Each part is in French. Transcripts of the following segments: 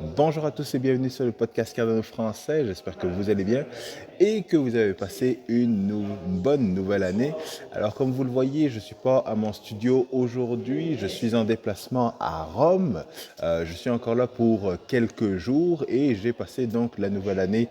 Bonjour à tous et bienvenue sur le podcast Cardano Français. J'espère que vous allez bien et que vous avez passé une bonne nouvelle année. Alors, comme vous le voyez, je ne suis pas à mon studio aujourd'hui. Je suis en déplacement à Rome. Je suis encore là pour quelques jours et j'ai passé donc la nouvelle année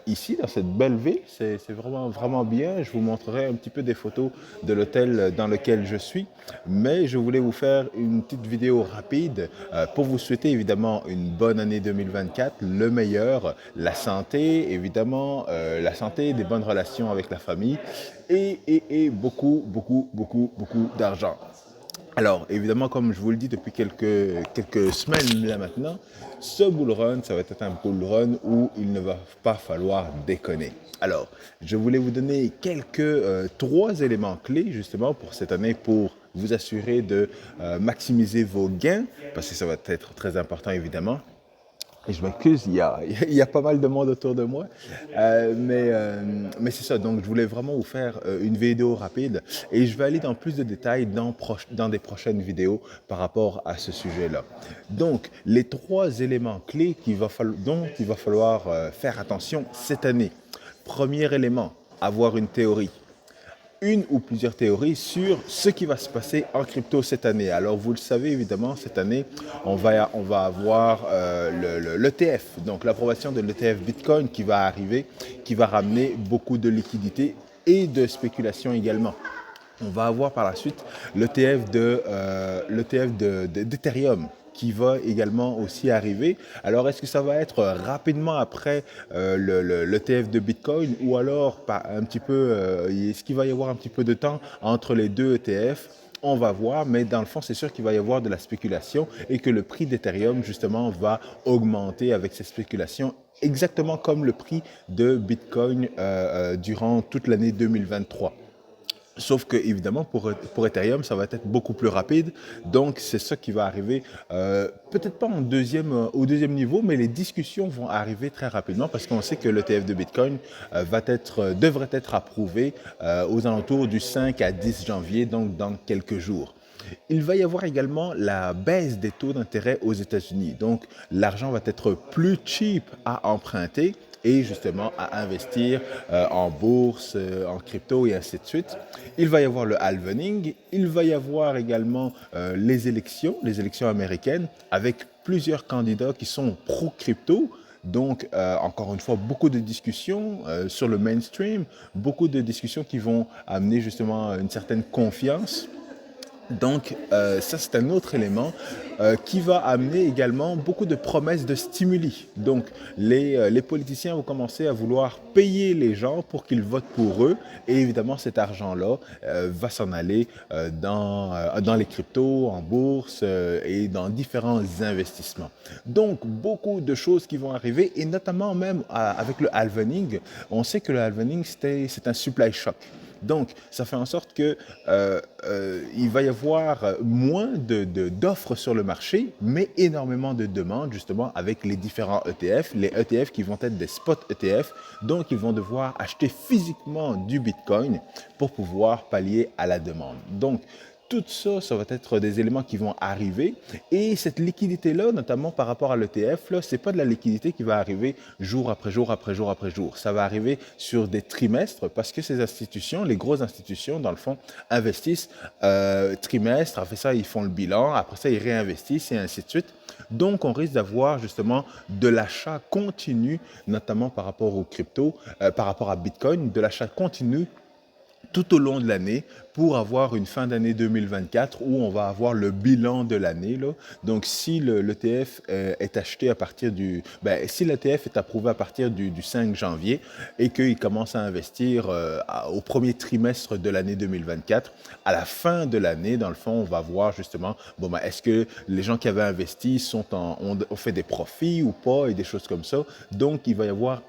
ici, dans cette belle ville. C'est vraiment, vraiment bien. Je vous montrerai un petit peu des photos de l'hôtel dans lequel je suis. Mais je voulais vous faire une petite vidéo rapide pour vous souhaiter évidemment une bonne année 2024, le meilleur, la santé, évidemment, la santé, des bonnes relations avec la famille et beaucoup, beaucoup, beaucoup, beaucoup d'argent. Alors, évidemment, comme je vous le dis depuis quelques semaines là maintenant, ce bull run, ça va être un bull run où il ne va pas falloir déconner. Alors, je voulais vous donner trois éléments clés justement pour cette année pour vous assurer de maximiser vos gains, parce que ça va être très important évidemment. Et je m'excuse, il y a pas mal de monde autour de moi. Mais c'est ça, donc je voulais vraiment vous faire une vidéo rapide et je vais aller dans plus de détails dans des prochaines vidéos par rapport à ce sujet-là. Donc, les trois éléments clés dont il va falloir faire attention cette année. Premier élément, avoir une théorie, une ou plusieurs théories sur ce qui va se passer en crypto cette année. Alors, vous le savez, évidemment, cette année, on va avoir l'ETF, donc l'approbation de l'ETF Bitcoin qui va arriver, qui va ramener beaucoup de liquidités et de spéculation également. On va avoir par la suite l'ETF d'Ethereum qui va également aussi arriver. Alors, est-ce que ça va être rapidement après l'ETF de Bitcoin ou alors est-ce qu'il va y avoir un petit peu de temps entre les deux ETF? On va voir, mais dans le fond, c'est sûr qu'il va y avoir de la spéculation et que le prix d'Ethereum, justement, va augmenter avec ces spéculations, exactement comme le prix de Bitcoin durant toute l'année 2023. Sauf que, évidemment, pour Ethereum, ça va être beaucoup plus rapide. Donc, c'est ça qui va arriver, peut-être pas au deuxième niveau, mais les discussions vont arriver très rapidement parce qu'on sait que l'ETF de Bitcoin devrait être approuvé aux alentours du 5 à 10 janvier, donc dans quelques jours. Il va y avoir également la baisse des taux d'intérêt aux États-Unis. Donc, l'argent va être plus cheap à emprunter et justement à investir en bourse, en crypto et ainsi de suite. Il va y avoir le halvening, il va y avoir également les élections américaines avec plusieurs candidats qui sont pro-crypto. Donc, encore une fois, beaucoup de discussions sur le mainstream, beaucoup de discussions qui vont amener justement une certaine confiance. Donc, ça, c'est un autre élément qui va amener également beaucoup de promesses de stimuli. Donc, les politiciens vont commencer à vouloir payer les gens pour qu'ils votent pour eux. Et évidemment, cet argent-là va s'en aller dans les cryptos, en bourse et dans différents investissements. Donc, beaucoup de choses qui vont arriver et notamment même avec le halvening. On sait que le halvening, c'est un supply shock. Donc, ça fait en sorte que il va y avoir moins d'offres sur le marché, mais énormément de demandes, justement, avec les différents ETF. Les ETF qui vont être des spot ETF, donc ils vont devoir acheter physiquement du Bitcoin pour pouvoir pallier à la demande. Donc, tout ça, ça va être des éléments qui vont arriver. Et cette liquidité-là, notamment par rapport à l'ETF, ce n'est pas de la liquidité qui va arriver jour après jour après jour après jour. Ça va arriver sur des trimestres parce que ces institutions, les grosses institutions, dans le fond, investissent trimestre. Après ça, ils font le bilan. Après ça, ils réinvestissent et ainsi de suite. Donc, on risque d'avoir justement de l'achat continu, notamment par rapport aux cryptos, par rapport à Bitcoin, de l'achat continu tout au long de l'année pour avoir une fin d'année 2024 où on va avoir le bilan de l'année. Donc, si l'ETF est acheté à partir si l'ETF est approuvé à partir du 5 janvier et qu'il commence à investir au premier trimestre de l'année 2024, à la fin de l'année, dans le fond, on va voir justement, est-ce que les gens qui avaient investi ont fait des profits ou pas et des choses comme ça. Donc, il va y avoir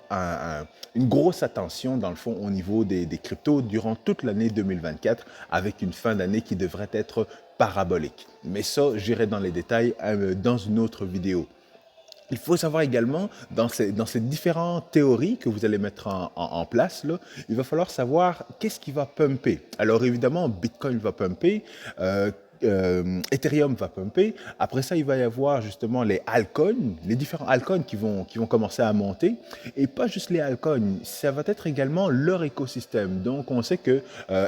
une grosse attention, dans le fond, au niveau des cryptos durant toute l'année 2024 avec une fin d'année qui devrait être parabolique. Mais ça, j'irai dans les détails dans une autre vidéo. Il faut savoir également, dans ces différentes théories que vous allez mettre en place, là, il va falloir savoir qu'est-ce qui va pumper. Alors évidemment, Bitcoin va pumper. Ethereum va pumper. Après ça, il va y avoir justement les altcoins, les différents altcoins qui vont commencer à monter. Et pas juste les altcoins, ça va être également leur écosystème. Donc, on sait que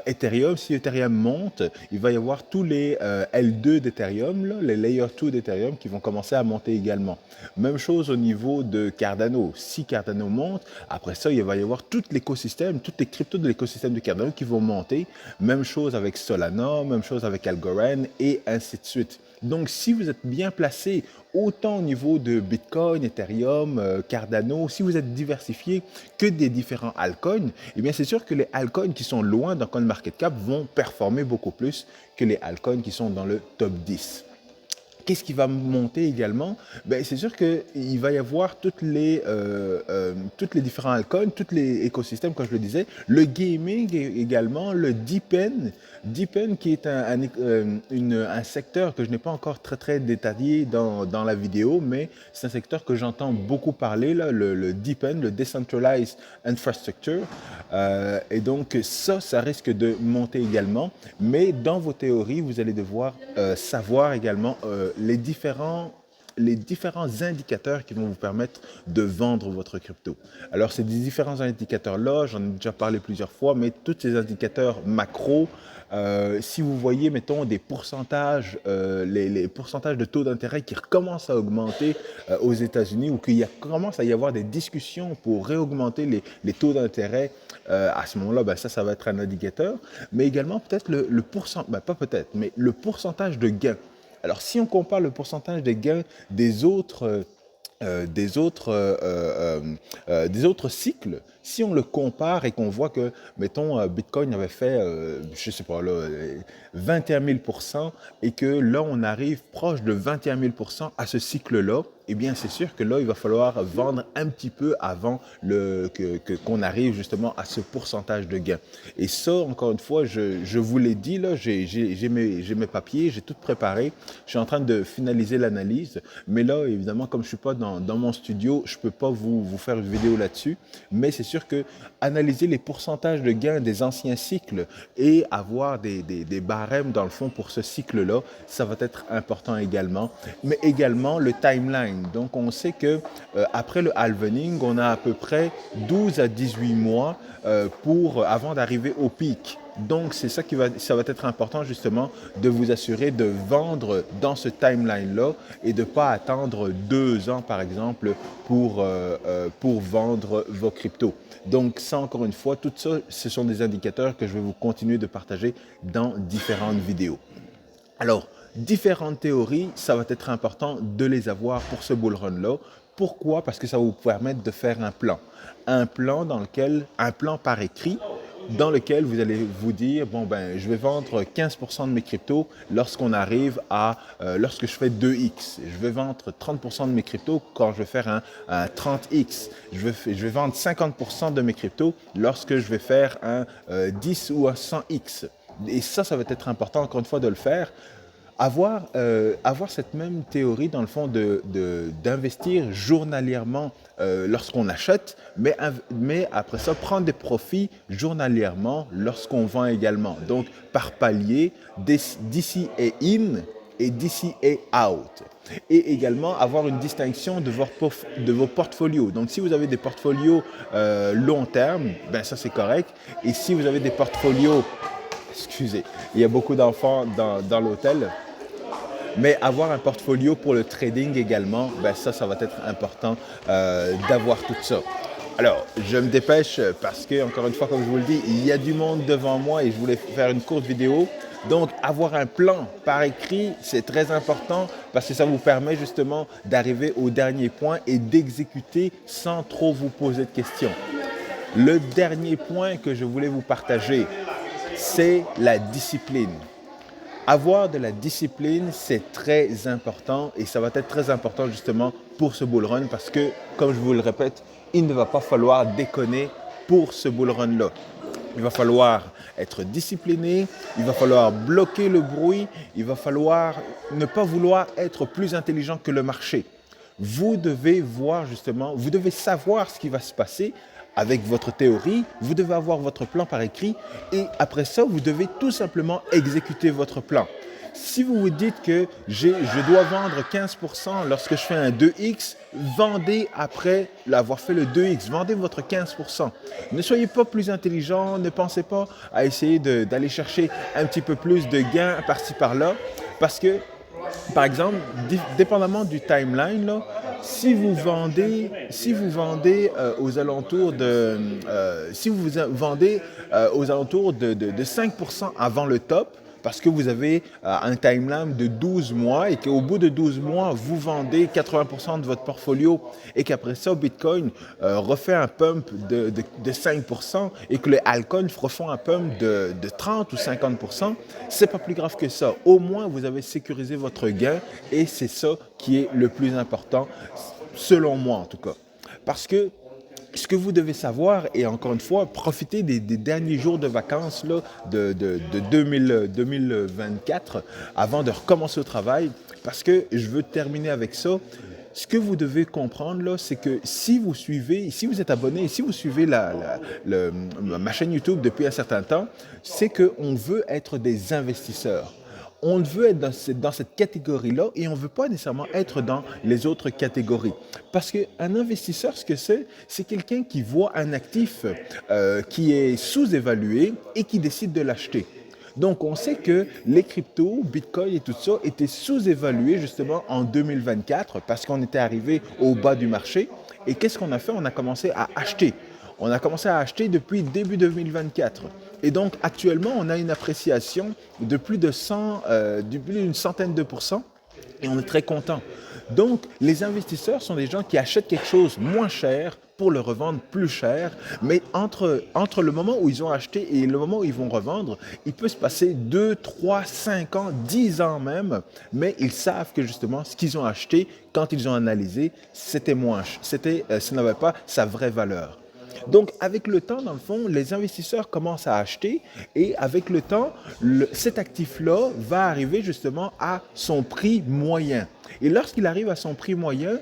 Ethereum, si Ethereum monte, il va y avoir tous les L2 d'Ethereum, là, les Layer 2 d'Ethereum qui vont commencer à monter également. Même chose au niveau de Cardano. Si Cardano monte, après ça, il va y avoir tout l'écosystème, toutes les cryptos de l'écosystème de Cardano qui vont monter. Même chose avec Solana, même chose avec Algorand et ainsi de suite. Donc, si vous êtes bien placé, autant au niveau de Bitcoin, Ethereum, Cardano, si vous êtes diversifié que des différents altcoins, eh bien, c'est sûr que les altcoins qui sont loin d'un CoinMarketCap vont performer beaucoup plus que les altcoins qui sont dans le top 10. Qu'est-ce qui va monter également? Ben, c'est sûr qu'il va y avoir toutes les différents altcoins, tous les écosystèmes, comme je le disais. Le gaming également, le DeepN qui est un secteur que je n'ai pas encore très très détaillé dans la vidéo, mais c'est un secteur que j'entends beaucoup parler, là, le DeepN, le Decentralized Infrastructure. Et donc ça risque de monter également. Mais dans vos théories, vous allez devoir savoir également les différents indicateurs qui vont vous permettre de vendre votre crypto. Alors, ces différents indicateurs-là, j'en ai déjà parlé plusieurs fois, mais tous ces indicateurs macro, si vous voyez, mettons, des pourcentages, les pourcentages de taux d'intérêt qui recommencent à augmenter aux États-Unis ou qu'il commence à y avoir des discussions pour réaugmenter les taux d'intérêt, à ce moment-là, ben ça va être un indicateur, mais également peut-être le pourcentage, ben pas peut-être, mais le pourcentage de gains. Alors, si on compare le pourcentage des gains des autres, des autres cycles, si on le compare et qu'on voit que, mettons, Bitcoin avait fait, je ne sais pas, là, 21 000 et que là, on arrive proche de 21 000 à ce cycle-là, eh bien, c'est sûr que là, il va falloir vendre un petit peu avant qu'on arrive justement à ce pourcentage de gain. Et ça, encore une fois, je vous l'ai dit, là, j'ai mes papiers, j'ai tout préparé. Je suis en train de finaliser l'analyse. Mais là, évidemment, comme je ne suis pas dans mon studio, je ne peux pas vous faire une vidéo là-dessus. Mais c'est sûr que analyser les pourcentages de gains des anciens cycles et avoir des barèmes dans le fond pour ce cycle-là, ça va être important également. Mais également le timeline. Donc, on sait que après le halvening, on a à peu près 12 à 18 mois avant d'arriver au pic. Donc, c'est ça ça va être important justement de vous assurer de vendre dans ce timeline-là et de ne pas attendre 2 ans, par exemple, pour vendre vos cryptos. Donc, ça, encore une fois, tout ça, ce sont des indicateurs que je vais vous continuer de partager dans différentes vidéos. Alors, différentes théories, ça va être important de les avoir pour ce bull run-là. Pourquoi? Parce que ça va vous permettre de faire un plan. Un plan par écrit, dans lequel vous allez vous dire, bon ben, je vais vendre 15% de mes cryptos lorsqu'on arrive lorsque je fais 2x. Je vais vendre 30% de mes cryptos quand je vais faire un 30x. Je vais vendre 50% de mes cryptos lorsque je vais faire un 10 ou un 100x. Et ça va être important, encore une fois, de le faire. Avoir cette même théorie, dans le fond, d'investir journalièrement lorsqu'on achète, mais après ça, prendre des profits journalièrement lorsqu'on vend également. Donc, par palier, d'ici et in et d'ici et out. Et également avoir une distinction de vos portfolios. Donc, si vous avez des portfolios long terme, ben ça c'est correct. Et si vous avez des portfolios, excusez, il y a beaucoup d'enfants dans l'hôtel. Mais avoir un portfolio pour le trading également, ben ça va être important d'avoir tout ça. Alors, je me dépêche parce que, encore une fois, comme je vous le dis, il y a du monde devant moi et je voulais faire une courte vidéo. Donc, avoir un plan par écrit, c'est très important parce que ça vous permet justement d'arriver au dernier point et d'exécuter sans trop vous poser de questions. Le dernier point que je voulais vous partager, c'est la discipline. Avoir de la discipline, c'est très important et ça va être très important justement pour ce bull run parce que, comme je vous le répète, il ne va pas falloir déconner pour ce bull run-là. Il va falloir être discipliné, il va falloir bloquer le bruit, il va falloir ne pas vouloir être plus intelligent que le marché. Vous devez vous devez savoir ce qui va se passer avec votre théorie, vous devez avoir votre plan par écrit et après ça, vous devez tout simplement exécuter votre plan. Si vous vous dites que je dois vendre 15% lorsque je fais un 2x, vendez après l'avoir fait le 2x, vendez votre 15%. Ne soyez pas plus intelligent, ne pensez pas à essayer d'aller chercher un petit peu plus de gains par-ci par-là, parce que par exemple, dépendamment du timeline, là, si vous vendez aux alentours de, si vous vendez aux alentours de 5% avant le top, parce que vous avez un timeline de 12 mois et qu'au bout de 12 mois, vous vendez 80% de votre portfolio et qu'après ça, Bitcoin refait un pump de 5% et que les altcoins refont un pump de 30 ou 50%, c'est pas plus grave que ça. Au moins, vous avez sécurisé votre gain et c'est ça qui est le plus important, selon moi en tout cas. Parce que ce que vous devez savoir, et encore une fois, profitez des derniers jours de vacances là, de 2024 avant de recommencer au travail, parce que je veux terminer avec ça. Ce que vous devez comprendre, là, c'est que si vous suivez, si vous êtes abonné, si vous suivez ma chaîne YouTube depuis un certain temps, c'est qu'on veut être des investisseurs. On veut être dans cette catégorie-là et on ne veut pas nécessairement être dans les autres catégories. Parce qu'un investisseur, ce que c'est quelqu'un qui voit un actif qui est sous-évalué et qui décide de l'acheter. Donc, on sait que les cryptos, Bitcoin et tout ça étaient sous-évalués justement en 2024 parce qu'on était arrivé au bas du marché. Et qu'est-ce qu'on a fait? On a commencé à acheter. On a commencé à acheter depuis début 2024. Et donc, actuellement, on a une appréciation de plus d'une centaine de pourcents et on est très content. Donc, les investisseurs sont des gens qui achètent quelque chose moins cher pour le revendre plus cher, mais entre le moment où ils ont acheté et le moment où ils vont revendre, il peut se passer 2, 3, 5 ans, 10 ans même, mais ils savent que justement ce qu'ils ont acheté, quand ils ont analysé, ça n'avait pas sa vraie valeur. Donc, avec le temps, dans le fond, les investisseurs commencent à acheter et avec le temps, cet actif-là va arriver justement à son prix moyen. Et lorsqu'il arrive à son prix moyen,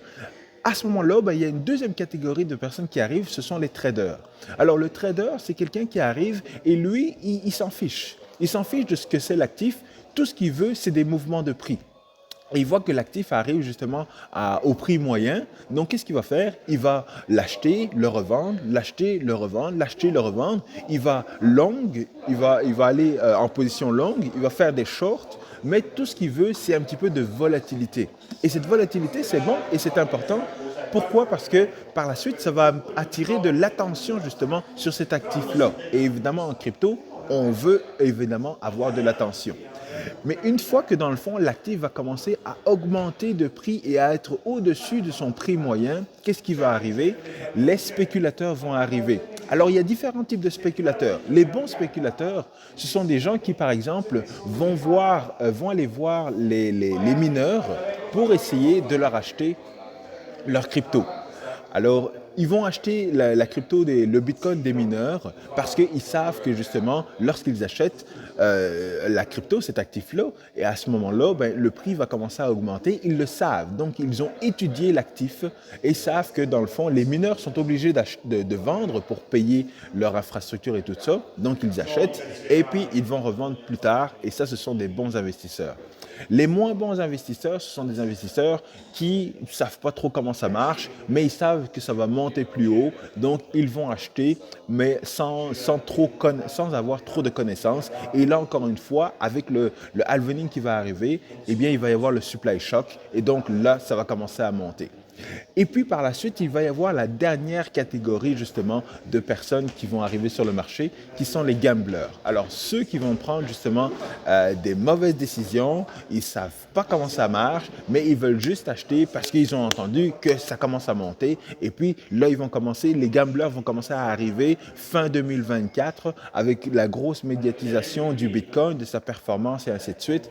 à ce moment-là, il y a une deuxième catégorie de personnes qui arrivent, ce sont les traders. Alors, le trader, c'est quelqu'un qui arrive et lui, il s'en fiche. Il s'en fiche de ce que c'est l'actif. Tout ce qu'il veut, c'est des mouvements de prix. Et il voit que l'actif arrive justement au prix moyen. Donc, qu'est-ce qu'il va faire? Il va l'acheter, le revendre, l'acheter, le revendre, l'acheter, le revendre. Il va aller en position longue, il va faire des shorts, mais tout ce qu'il veut, c'est un petit peu de volatilité. Et cette volatilité, c'est bon et c'est important. Pourquoi? Parce que par la suite, ça va attirer de l'attention justement sur cet actif-là. Et évidemment, en crypto, on veut évidemment avoir de l'attention. Mais une fois que dans le fond, l'actif va commencer à augmenter de prix et à être au-dessus de son prix moyen, qu'est-ce qui va arriver? Les spéculateurs vont arriver. Alors, il y a différents types de spéculateurs. Les bons spéculateurs, ce sont des gens qui, par exemple, vont aller voir les mineurs pour essayer de leur acheter leur crypto. Alors, ils vont acheter la crypto, le Bitcoin des mineurs parce qu'ils savent que justement, lorsqu'ils achètent la crypto, cet actif-là, et à ce moment-là, le prix va commencer à augmenter. Ils le savent. Donc, ils ont étudié l'actif et savent que dans le fond, les mineurs sont obligés de vendre pour payer leur infrastructure et tout ça. Donc, ils achètent et puis ils vont revendre plus tard. Et ça, ce sont des bons investisseurs. Les moins bons investisseurs, ce sont des investisseurs qui ne savent pas trop comment ça marche, mais ils savent que ça va monter plus haut, donc ils vont acheter, mais sans avoir trop de connaissances. Et là, encore une fois, avec le halvening qui va arriver, eh bien, il va y avoir le supply shock, et donc là, ça va commencer à monter. Et puis par la suite, il va y avoir la dernière catégorie justement de personnes qui vont arriver sur le marché, qui sont les gamblers. Alors ceux qui vont prendre justement des mauvaises décisions, ils ne savent pas comment ça marche, mais ils veulent juste acheter parce qu'ils ont entendu que ça commence à monter. Et puis là, les gamblers vont commencer à arriver fin 2024 avec la grosse médiatisation du Bitcoin, de sa performance et ainsi de suite.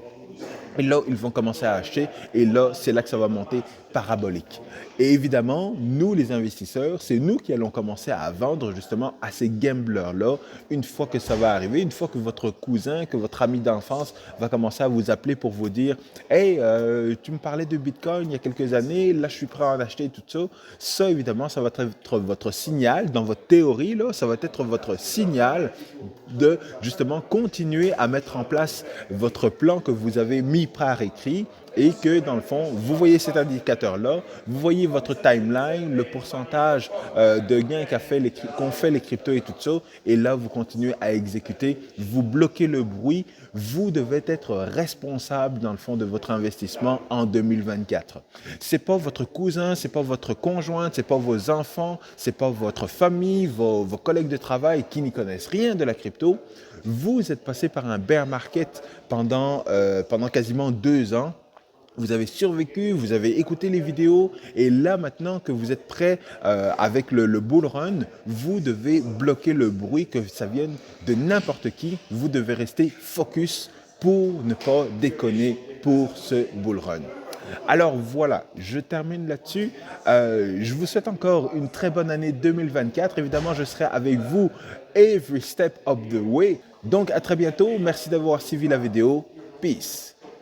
Et là, ils vont commencer à acheter et là, c'est là que ça va monter parabolique. Et évidemment, nous, les investisseurs, c'est nous qui allons commencer à vendre justement à ces gamblers-là une fois que ça va arriver, une fois que votre cousin, que votre ami d'enfance va commencer à vous appeler pour vous dire Hey, tu me parlais de Bitcoin il y a quelques années, là, je suis prêt à en acheter tout ça. Ça, évidemment, ça va être votre signal, dans votre théorie, là, ça va être votre signal de justement continuer à mettre en place votre plan que vous avez mis par écrit et que dans le fond, vous voyez cet indicateur-là, vous voyez votre timeline, le pourcentage de gains qu'ont fait les cryptos et tout ça, et là, vous continuez à exécuter, vous bloquez le bruit, vous devez être responsable dans le fond de votre investissement en 2024. C'est pas votre cousin, c'est pas votre conjointe, c'est pas vos enfants, c'est pas votre famille, vos collègues de travail qui n'y connaissent rien de la crypto. Vous êtes passé par un bear market pendant quasiment 2 ans. Vous avez survécu, vous avez écouté les vidéos et là maintenant que vous êtes prêt avec le bull run, vous devez bloquer le bruit, que ça vienne de n'importe qui. Vous devez rester focus pour ne pas déconner pour ce bull run. Alors voilà, je termine là-dessus. Je vous souhaite encore une très bonne année 2024. Évidemment, je serai avec vous every step of the way. Donc à très bientôt. Merci d'avoir suivi la vidéo. Peace.